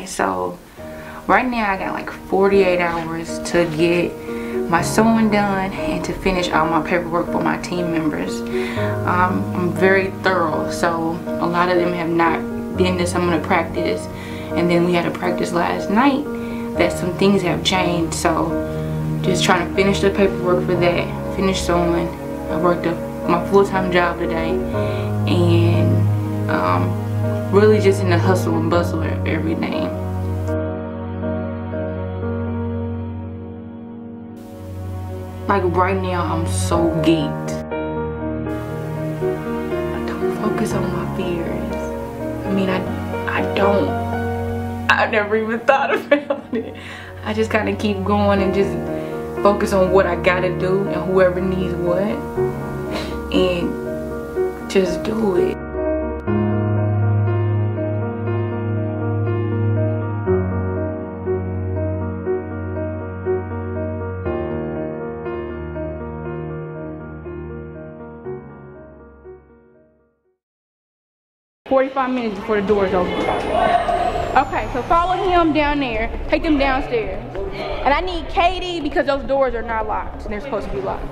So right now I got like 48 hours to get my sewing done and to finish all my paperwork for my team members. I'm very thorough, so a lot of them have not been to some of the practice, and then we had a practice last night that some things have changed, so just trying to finish the paperwork for that, finish sewing. I worked my full-time job today, and really just in the hustle and bustle every day. Like right now, I'm so geeked. I don't focus on my fears. I mean, I've never even thought about it. I just kind of keep going and just focus on what I gotta do and whoever needs what, and just do it. "45 minutes before the doors open." Okay, so follow him down there, take them downstairs. And I need Katie because those doors are not locked and they're supposed to be locked.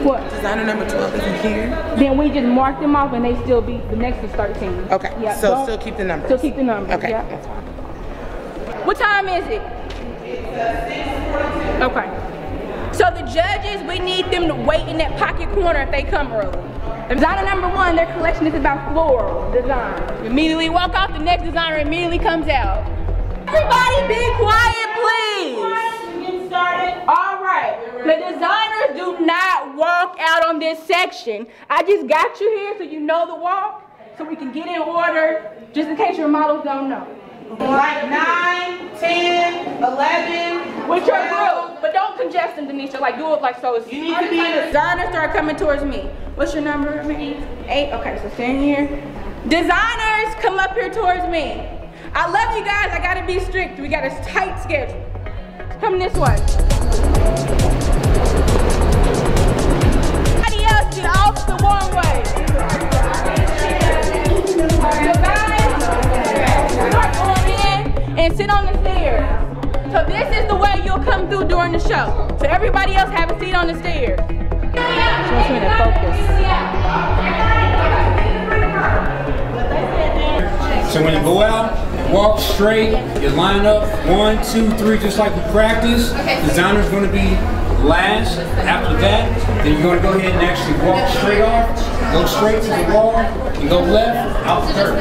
What? Designer number 12 isn't here. Then we just mark them off and they still be, the next is 13. Okay, yeah, so still keep the numbers. Still keep the numbers, okay. Yeah. That's fine. What time is it? It's 6:42. Okay. So the judges, we need them to wait in that pocket corner if they come early. Designer number 1, their collection is about floral design. Immediately walk off, the next designer immediately comes out. Everybody be quiet, please. Get started. All right. The designers do not walk out on this section. I just got you here so you know the walk, so we can get in order, just in case your models don't know. Like 9, 10, 11. With your group, but don't congest them, Denisha. Like do it like so. You need to be. Designers start coming towards me. What's your number? 8. Okay, so stand here. Designers, come up here towards me. I love you guys. I gotta be strict. We got a tight schedule. Come this way. Everybody else get off the runway. So guys, start going in and sit on the stairs. So this is the way you'll come through during the show. So everybody else have a seat on the stairs. Shows me to focus. So when you go out and walk straight, you line up 1, 2, 3, just like we practice. Designer's going to be last. After that, then you're going to go ahead and actually walk straight off, go straight to the wall, and go left, out third.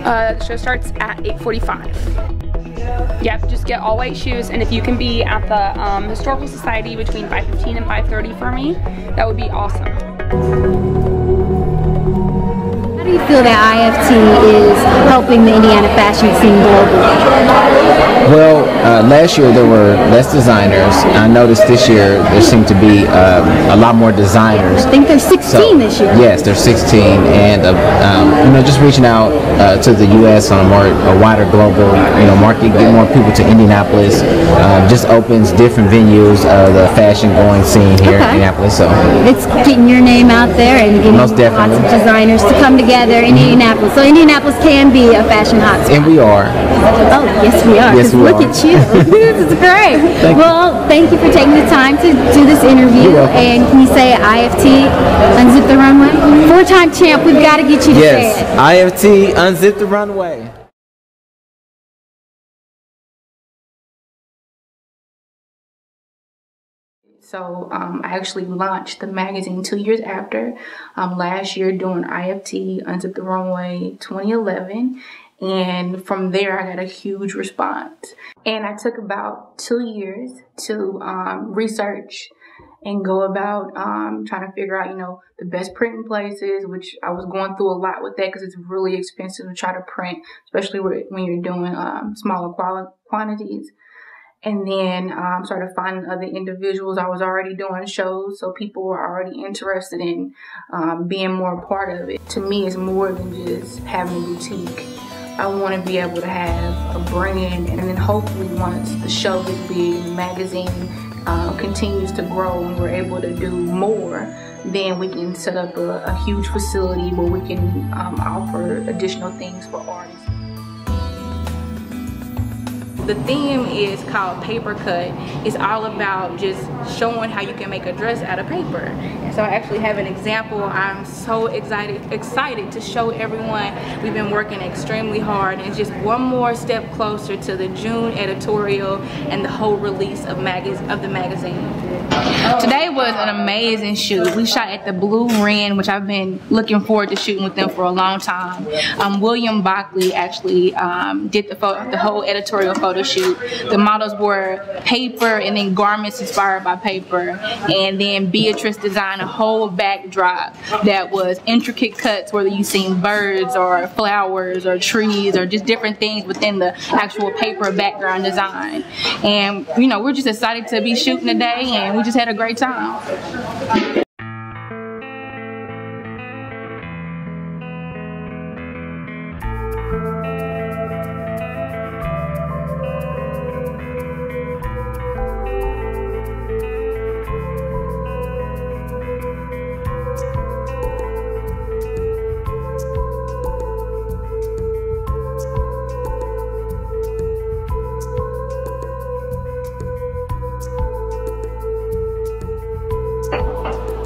The show starts at 8:45. Yep, just get all white shoes, and if you can be at the Historical Society between 5:15 and 5:30 for me, that would be awesome. How do you feel that IFT is helping the Indiana fashion scene globally? Well, last year there were less designers. I noticed this year there seemed to be a lot more designers. I think there's 16 this year. Yes, there's 16, and you know, just reaching out to the U.S. on a wider global, you know, market, get more people to Indianapolis. Just opens different venues of the fashion-going scene here in Indianapolis. So it's getting your name out there and getting lots of designers to come together in Indianapolis. So Indianapolis can be a fashion hotspot. And we are. Oh, yes, we are. Yes, we look are. at you. This is great. Thank you for taking the time to do this interview. And can you say IFT, Unzip the Runway? 4-time champ, we've got to get you to say it. IFT, Unzip the Runway. So I actually launched the magazine 2 years after, last year doing IFT, Unzip the Runway 2011. And from there, I got a huge response. And I took about 2 years to research and go about trying to figure out, you know, the best printing places, which I was going through a lot with that because it's really expensive to try to print, especially when you're doing smaller quantities. And then started finding other individuals. I was already doing shows, so people were already interested in being more a part of it. To me, it's more than just having a boutique. I want to be able to have a brand, and then hopefully once the show gets big, the magazine continues to grow and we're able to do more, then we can set up a huge facility where we can offer additional things for artists. The theme is called Paper Cut. It's all about just showing how you can make a dress out of paper. And so I actually have an example. I'm so excited to show everyone. We've been working extremely hard, and it's just one more step closer to the June editorial and the whole release of the magazine. Today was an amazing shoot. We shot at the Blue Wren, which I've been looking forward to shooting with them for a long time. William Bockley actually did the whole editorial photo shoot. The models were paper and then garments inspired by paper, and then Beatrice designed a whole backdrop that was intricate cuts, whether you seen birds or flowers or trees or just different things within the actual paper background design. And you know, we're just excited to be shooting today, and we just had a great time.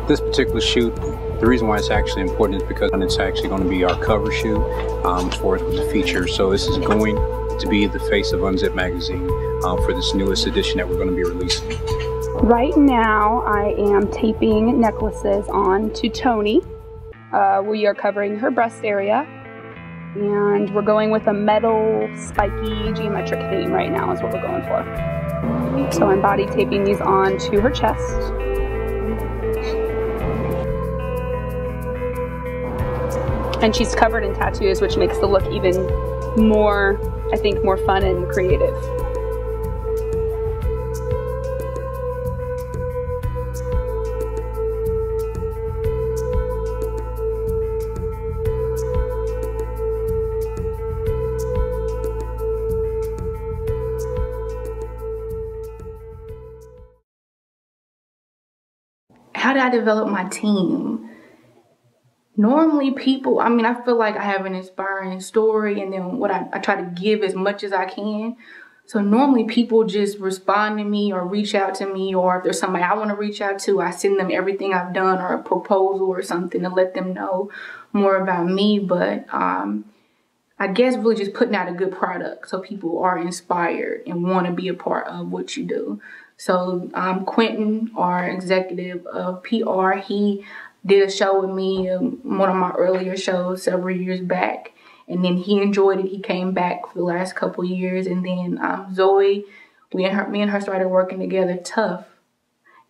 This particular shoot, the reason why it's actually important is because it's actually going to be our cover shoot for it with the feature. So this is going to be the face of UnZIP magazine for this newest edition that we're going to be releasing. Right now I am taping necklaces on to Tony. We are covering her breast area, and we're going with a metal spiky geometric theme right now is what we're going for. So I'm body taping these on to her chest. And she's covered in tattoos, which makes the look even more, I think, more fun and creative. How did I develop my team? Normally people, I mean, I feel like I have an inspiring story, and then what I try to give as much as I can. So normally people just respond to me or reach out to me, or if there's somebody I want to reach out to, I send them everything I've done or a proposal or something to let them know more about me. But I guess really just putting out a good product so people are inspired and want to be a part of what you do. So Quentin, our executive of PR, he did a show with me, one of my earlier shows several years back, and then he enjoyed it. He came back for the last couple years, and then Zoe, me and her started working together tough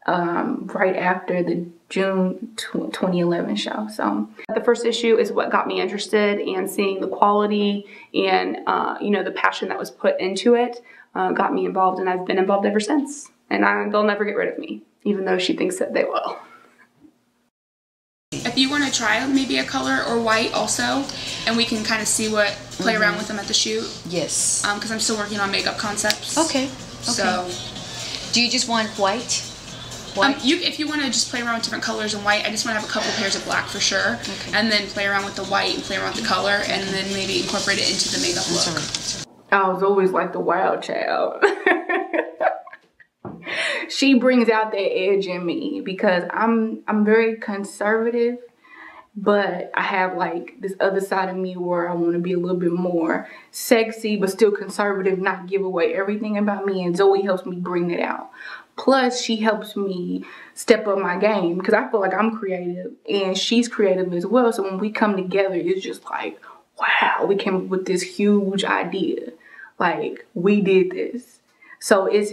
right after the June 2011 show. So the first issue is what got me interested, and seeing the quality and you know, the passion that was put into it got me involved, and I've been involved ever since. And they'll never get rid of me, even though she thinks that they will. If you want to try maybe a color or white also, and we can kind of see what, play around with them at the shoot. Yes. Because I'm still working on makeup concepts. Okay. So, do you just want white? If you want to just play around with different colors and white, I just want to have a couple pairs of black for sure. Okay. And then play around with the white and play around with the color, and then maybe incorporate it into the makeup look. I was always like the wild child. She brings out that edge in me because I'm very conservative, but I have like this other side of me where I want to be a little bit more sexy but still conservative, not give away everything about me, and Zoe helps me bring that out. Plus she helps me step up my game because I feel like I'm creative and she's creative as well. So when we come together, it's just like, wow, we came up with this huge idea. Like, we did this. So it's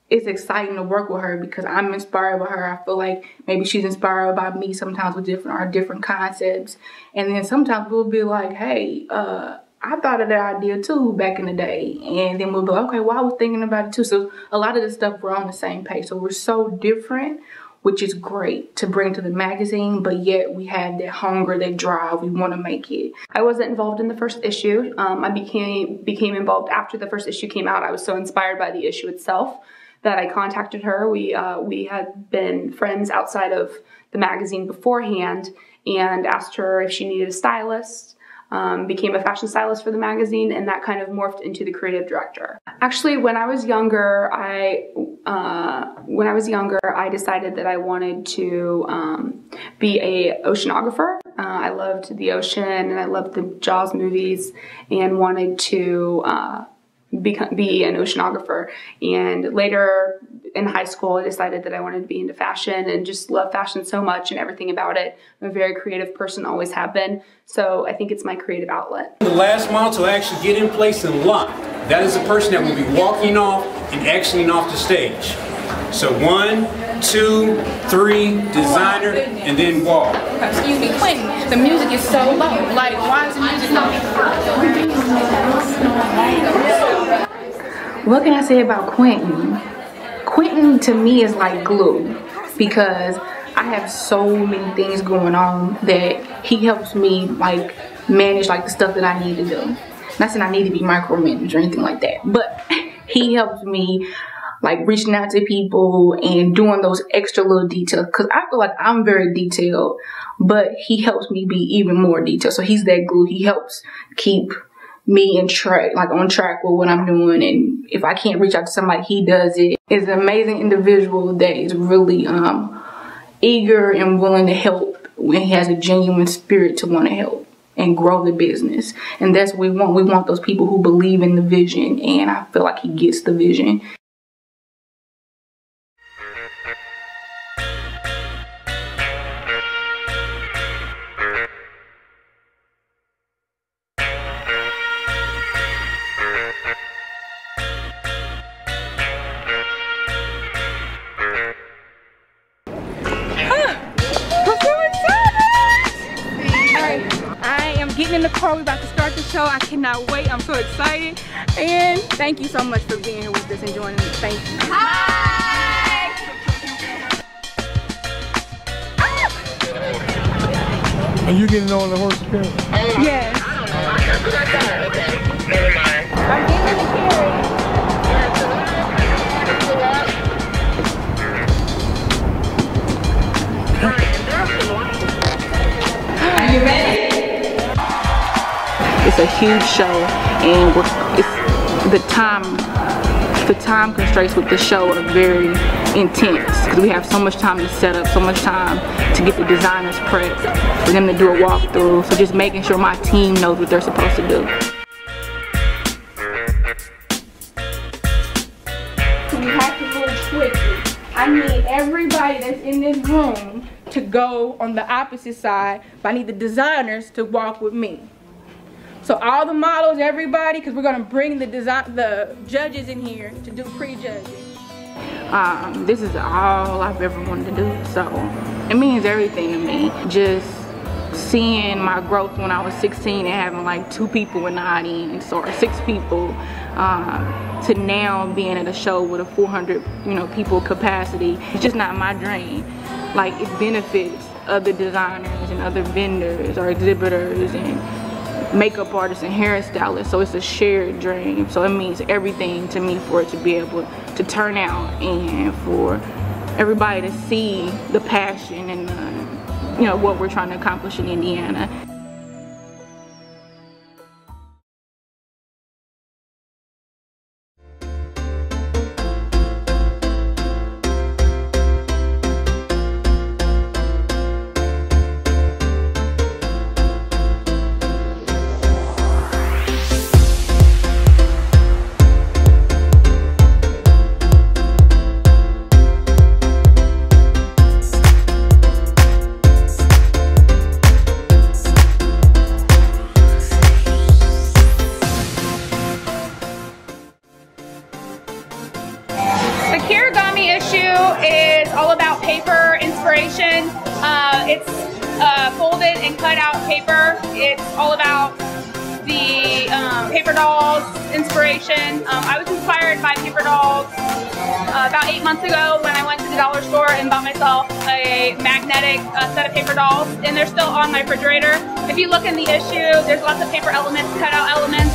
exciting to work with her because I'm inspired by her. I feel like maybe she's inspired by me sometimes with different concepts. And then sometimes we'll be like, hey, I I thought of that idea too back in the day. And then we'll be like, okay, well, I was thinking about it too. So a lot of the stuff, we're on the same page. So we're so different, which is great to bring to the magazine, but yet we have that hunger, that drive, we want to make it. I wasn't involved in the first issue. I became involved after the first issue came out. I was so inspired by the issue itself that I contacted her. We had been friends outside of the magazine beforehand and asked her if she needed a stylist. Became a fashion stylist for the magazine, and that kind of morphed into the creative director. Actually, when I was younger, I decided that I wanted to be a oceanographer. I loved the ocean and I loved the Jaws movies and wanted to be an oceanographer. And later in high school, I decided that I wanted to be into fashion and just love fashion so much and everything about it. I'm a very creative person, always have been. So I think it's my creative outlet. The last model to actually get in place and lock, that is the person that will be walking off and exiting off the stage. So 1, 2, 3, designer, and then walk. Excuse me, Quentin, the music is so low. Like, why is the music low? What can I say about Quentin? Quentin to me is like glue, because I have so many things going on that he helps me like manage like the stuff that I need to do. Not saying I need to be micromanaged or anything like that, but he helps me like reaching out to people and doing those extra little details, because I feel like I'm very detailed, but he helps me be even more detailed. So he's that glue. He helps keep me in track, like on track with what I'm doing, and if I can't reach out to somebody, he does it. He's an amazing individual that is really eager and willing to help when he has a genuine spirit to want to help and grow the business. And that's what we want. We want those people who believe in the vision, and I feel like he gets the vision. Getting in the car, we're about to start the show. I cannot wait. I'm so excited. And thank you so much for being here with us and joining us. Thank you. Hi! Are you getting on the horse appearance? Yes. Never mind. I'm getting in the carriage. Are you ready? It's a huge show, and the time constraints with the show are very intense, because we have so much time to set up, so much time to get the designers prepped, for them to do a walkthrough. So just making sure my team knows what they're supposed to do. We have to move quickly. I need everybody that's in this room to go on the opposite side, but I need the designers to walk with me. So all the models, everybody, because we're gonna bring the judges in here to do pre-judging. This is all I've ever wanted to do, so it means everything to me. Just seeing my growth when I was 16 and having like 2 people in the audience or 6 people, to now being at a show with a 400 people capacity. It's just not my dream. Like, it benefits other designers and other vendors or exhibitors and makeup artists and hairstylists, so it's a shared dream. So it means everything to me for it to be able to turn out and for everybody to see the passion and what we're trying to accomplish in Indiana. Is all about paper inspiration. It's folded and cut out paper. It's all about the paper dolls inspiration. I was inspired by paper dolls about 8 months ago when I went to the dollar store and bought myself a magnetic set of paper dolls, and they're still on my refrigerator. If you look in the issue, there's lots of paper elements, cutout elements,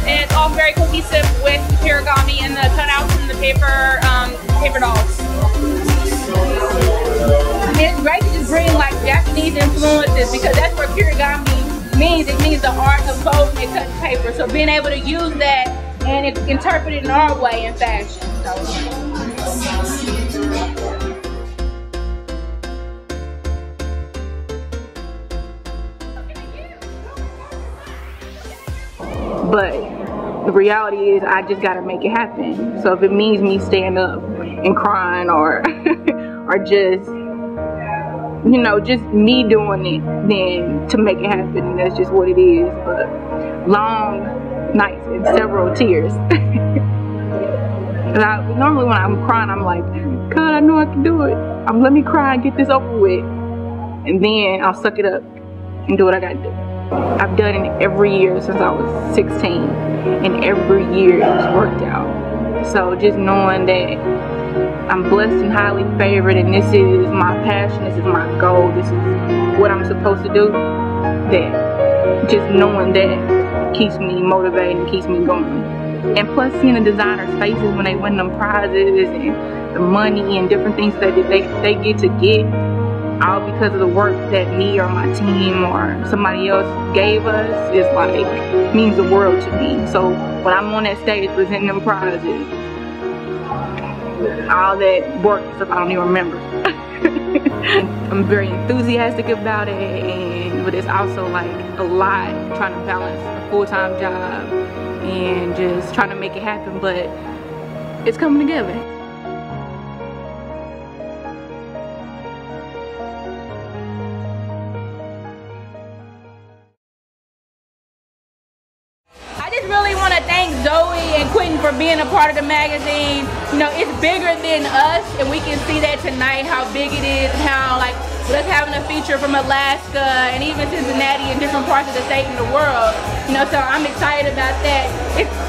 and it's all very cohesive with the origami and the cutouts and the paper dolls. And it's great to just bring like Japanese influences, because that's what origami means. It means the art of folding and cutting paper. So being able to use that and interpret it in our way in fashion. But the reality is I just gotta make it happen. So if it means me staying up and crying or or just, you know, just me doing it, then to make it happen, that's just what it is. But long nights and several tears. Normally when I'm crying, I'm like, God, I know I can do it. Let me cry and get this over with. And then I'll suck it up and do what I gotta do. I've done it every year since I was 16, and every year it's worked out. So just knowing that I'm blessed and highly favored, and this is my passion, this is my goal, this is what I'm supposed to do, that just knowing that keeps me motivated and keeps me going. And plus seeing the designers' faces when they win them prizes and the money and different things that they get to get, all because of the work that me or my team or somebody else gave us, is like, means the world to me. So when I'm on that stage presenting them prizes, all that work and stuff I don't even remember. I'm very enthusiastic about it, but it's also like a lot trying to balance a full-time job and just trying to make it happen, but it's coming together. I just really want to thank Zoe and Quentin for being a part of the magazine. You know, it's bigger than us, and we can see that tonight, how big it is, and how, like, with us having a feature from Alaska and even Cincinnati and different parts of the state and the world. You know, so I'm excited about that.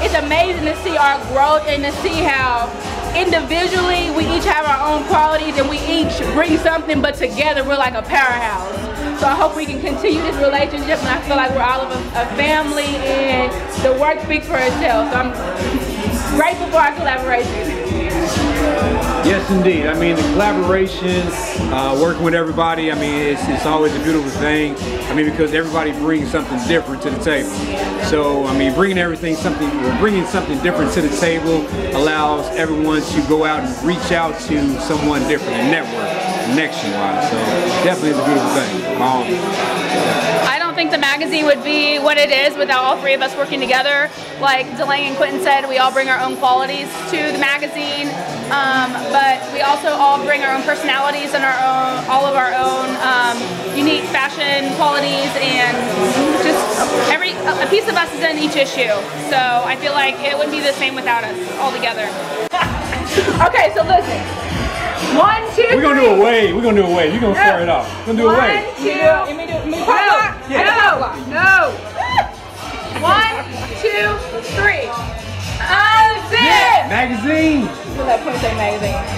It's amazing to see our growth and to see how individually we each have our own qualities and we each bring something, but together we're like a powerhouse. So I hope we can continue this relationship, and I feel like we're all of a family, and the work speaks for itself. So I'm grateful for our collaboration. Yes, indeed. I mean, the collaboration, working with everybody, I mean, it's always a beautiful thing. I mean, because everybody brings something different to the table. So, I mean, bringing something different to the table allows everyone to go out and reach out to someone different and network, connection-wise. So, definitely it's a beautiful thing. I don't think the magazine would be what it is without all three of us working together. Like Delaney and Quentin said, we all bring our own qualities to the magazine, but we also all bring our own personalities and all of our own unique fashion qualities, and just a piece of us is in each issue. So I feel like it wouldn't be the same without us all together. Okay, so listen. 1, 2, 3. We're gonna do a wave. We're gonna do a wave. You're gonna start it off. We're gonna do a wave. 1, 2. No. 1, 2, 3. UnZIP! Magazine! We'll let Quinn say magazine.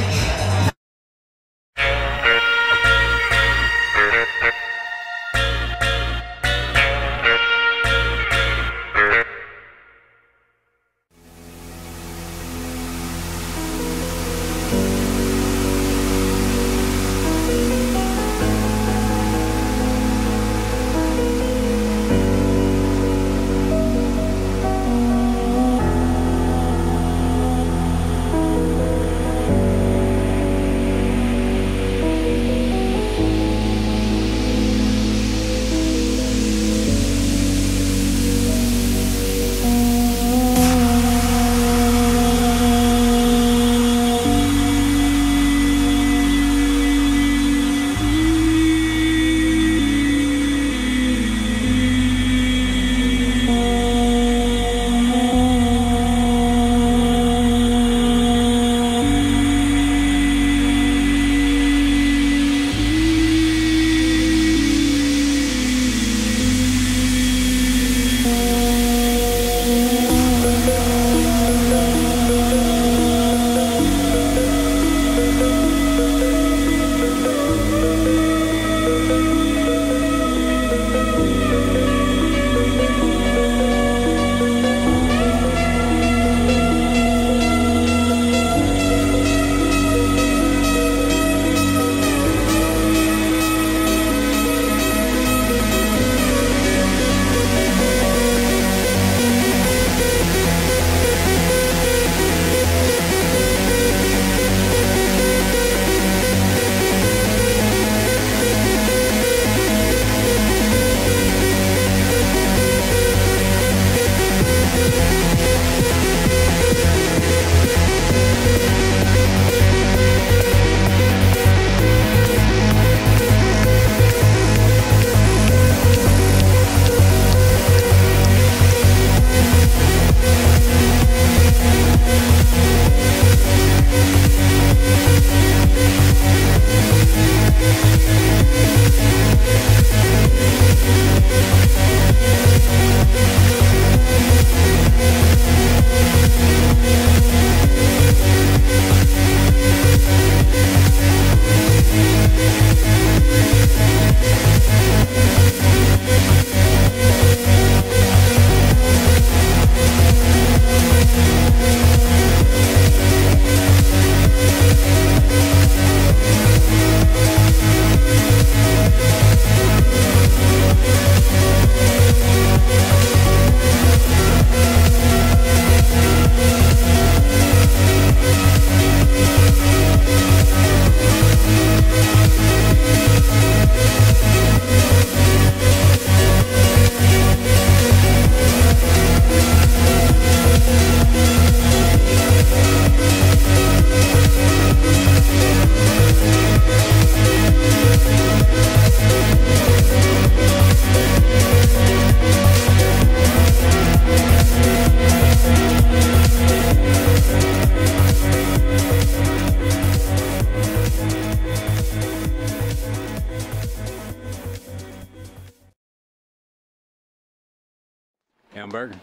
Hamburger.